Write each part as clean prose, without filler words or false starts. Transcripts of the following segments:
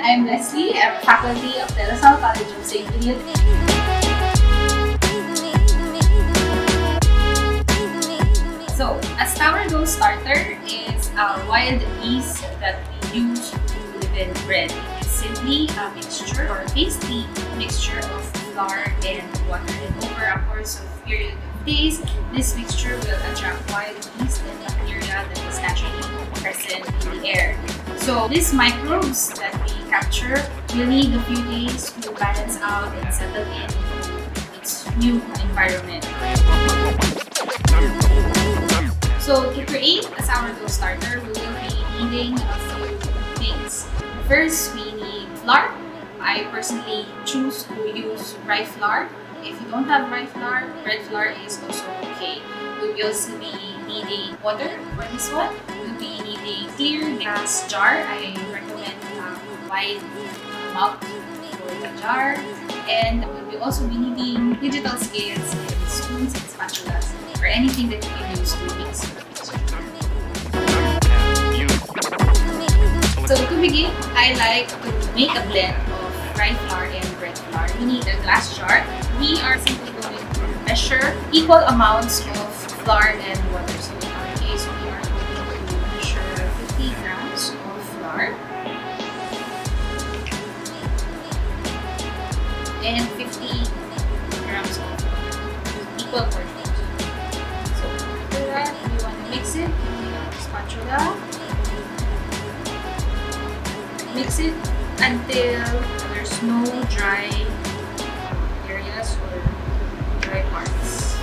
I'm Leslie. I'm faculty of the LaSalle College of St. Julian. So, a sourdough starter is a wild yeast that we use to leaven bread. It's simply a mixture or pasty mixture of flour and water. And over a course of period of days, this mixture will attract wild yeast and bacteria that is naturally present in the air. So these microbes that we capture will need a few days to balance out and settle in its new environment. So to create a sourdough starter, we will be needing a few things. First, we need flour. I personally choose to use rye flour. If you don't have rye flour, bread flour is also okay. We will also be needing water for this one. We'll be needing clear glass jar. I recommend a wide mouth for the jar. And we'll also be needing digital scales and spoons and spatulas or anything that you can use to mix. So to begin, I like to make a blend of rye flour and bread flour. We need a glass jar. We are simply going to measure equal amounts of flour and water. So in our case, we are going to measure 50 grams of flour and 50 grams of water, equal portions. So after that, we want to mix it using our spatula. Mix it until there's no dry areas or dry parts.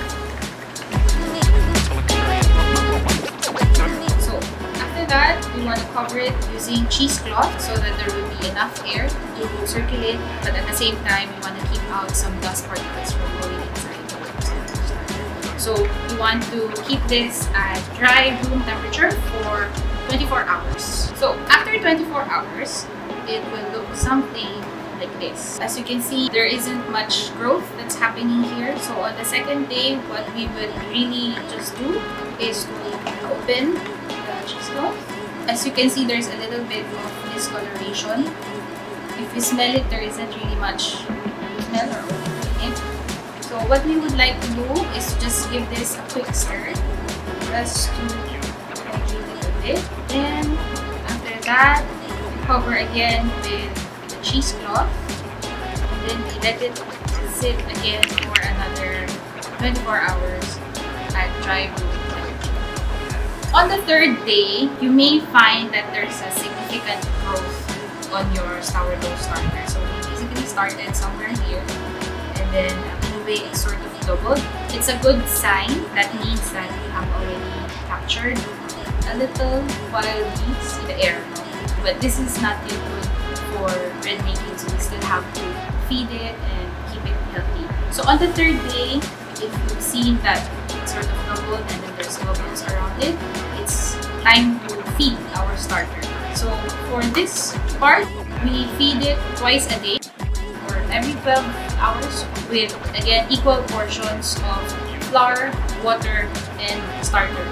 So after that, we want to cover it using cheesecloth so that there will be enough air to circulate, but at the same time, we want to keep out some dust particles from going inside. So we want to keep this at dry room temperature for 24 hours. So after 24 hours, it will look something like this. As you can see, there isn't much growth that's happening here. So on the second day, what we would really just do is to open the cheesecloth. As you can see, there's a little bit of discoloration. If you smell it, there isn't really much smell or odor in it. So what we would like to do is just give this a quick stir, just to hydrate it a bit. Then after that, we cover again with the cheesecloth. And then we let it sit again for another 24 hours at dry room temperature. On the third day, you may find that there's a significant growth on your sourdough starter. So we basically started somewhere here, and then in a way it's sort of doubled. It's a good sign. That means that we have already captured a little wild yeast in the air. But this is not yet good for bread making, so we still have to feed it and keep it healthy. So on the third day, if you've seen that it's sort of doubled and then there's bubbles around it, it's time to feed our starter. So for this part, we feed it twice a day or every 12 hours with, again, equal portions of flour, water, and starter.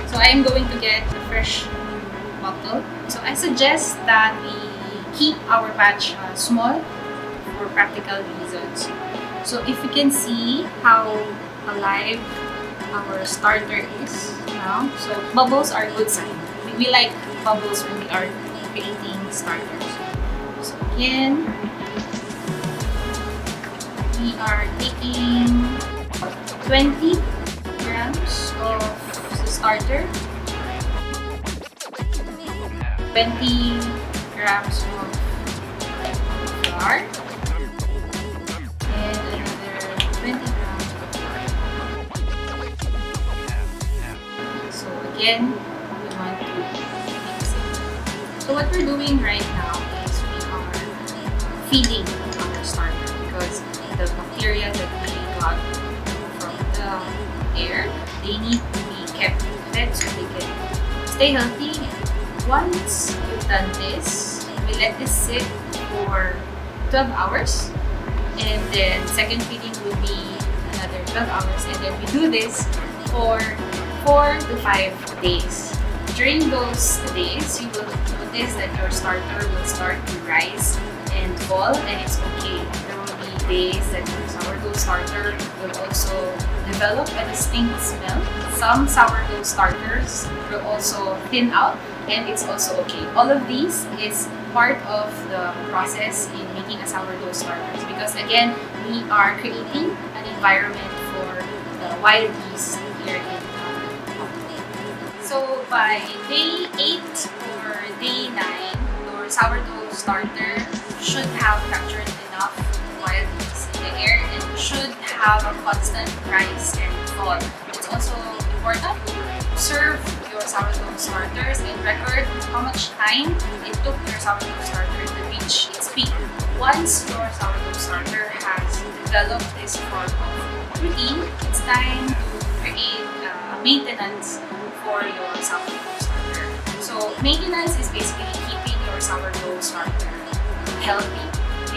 So I am going to get the fresh bottle. So I suggest that we keep our batch small for practical reasons. So if you can see how alive our starter is now, so bubbles are a good sign. We like bubbles when we are creating starters. So again, we are taking 20 grams of the starter, 20 grams of flour, and another 20 grams of water. So again, we want to mix it. So what we're doing right now is we are feeding our starter because the bacteria that we got from the air, they need to be kept fed so they can stay healthy. Once you've done this, we let this sit for 12 hours, and then second feeding will be another 12 hours, and then we do this for 4 to 5 days. During those days, you will notice that your starter will start to rise and fall, and it's okay. There will be days that your sourdough starter will also develop a distinct smell. Some sourdough starters will also thin out, and it's also okay. All of these is part of the process in making a sourdough starters, because again, we are creating an environment for the wild yeast here in our company. So by day 8 or day 9, your sourdough starter should have captured enough wild yeast in the air and should have a constant rise and fall. It's also important to observe your sourdough starters and record how much time it took your sourdough starter to reach its peak. Once your sourdough starter has developed this form of routine, it's time to create maintenance for your sourdough starter. So maintenance is basically keeping your sourdough starter healthy.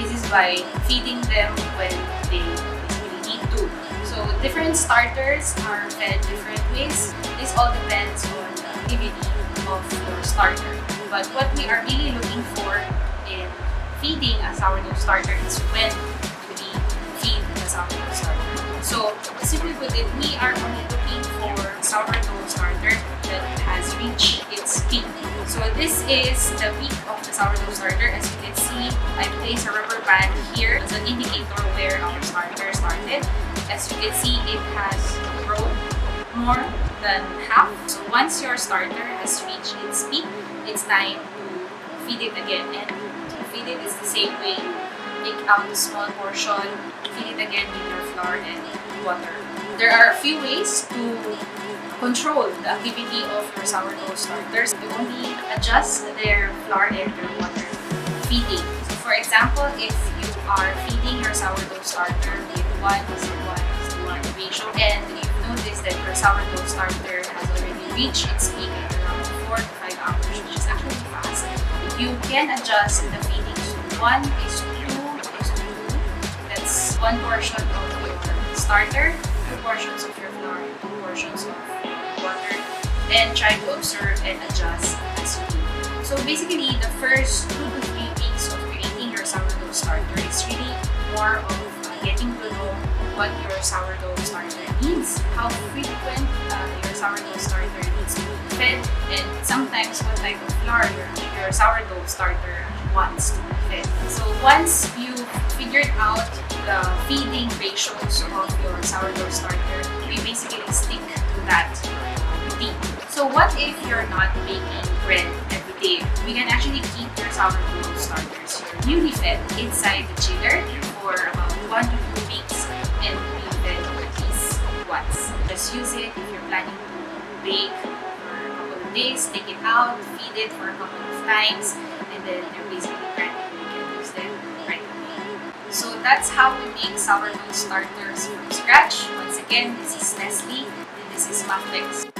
This is by feeding them when they basically need to. So different starters are fed different ways. This all depends on the activity of your starter. But what we are really looking for in feeding a sourdough starter is when we feed the sourdough starter. So simply put it, we are only looking for a sourdough starter that has reached its peak. So this is the peak of the sourdough starter. As you can see, I placed a rubber band here as an indicator where our starter started. As you can see, it has grown more than half. So once your starter has reached its peak, it's time to feed it again. And to feed it is the same way. Take out a small portion, feed it again with your flour and water. There are a few ways to control the activity of your sourdough starters. You only adjust their flour and their water feeding. So for example, if you are feeding your sourdough starter with 1:1:1 ratio and you've noticed that your sourdough starter has already reached its peak at around 4 to 5 hours, which is actually fast, you can adjust the feeding to 1:2:2. That's one portion of your starter, 2 portions of your flour, 2 portions of water, then try to observe and adjust as you need. So basically, the first 2 to 3 weeks of creating your sourdough starter is really more of getting to know what your sourdough starter needs, how frequent your sourdough starter needs to be fed, and sometimes what type of flour your sourdough starter wants to be fed. So once you figured out the feeding ratios of your sourdough starter, we basically stick to that routine. So what if you're not baking bread every day? We can actually keep your sourdough starters, your newly fed, inside the chiller for about 1 to 2 weeks and be fed at least once. Just use it if you're planning to bake for a couple of days, take it out, feed it for a couple of times, and then they're basically ready. You can use them right away. So that's how we make sourdough starters from scratch. Once again, this is Leslie and this is MAFBEX.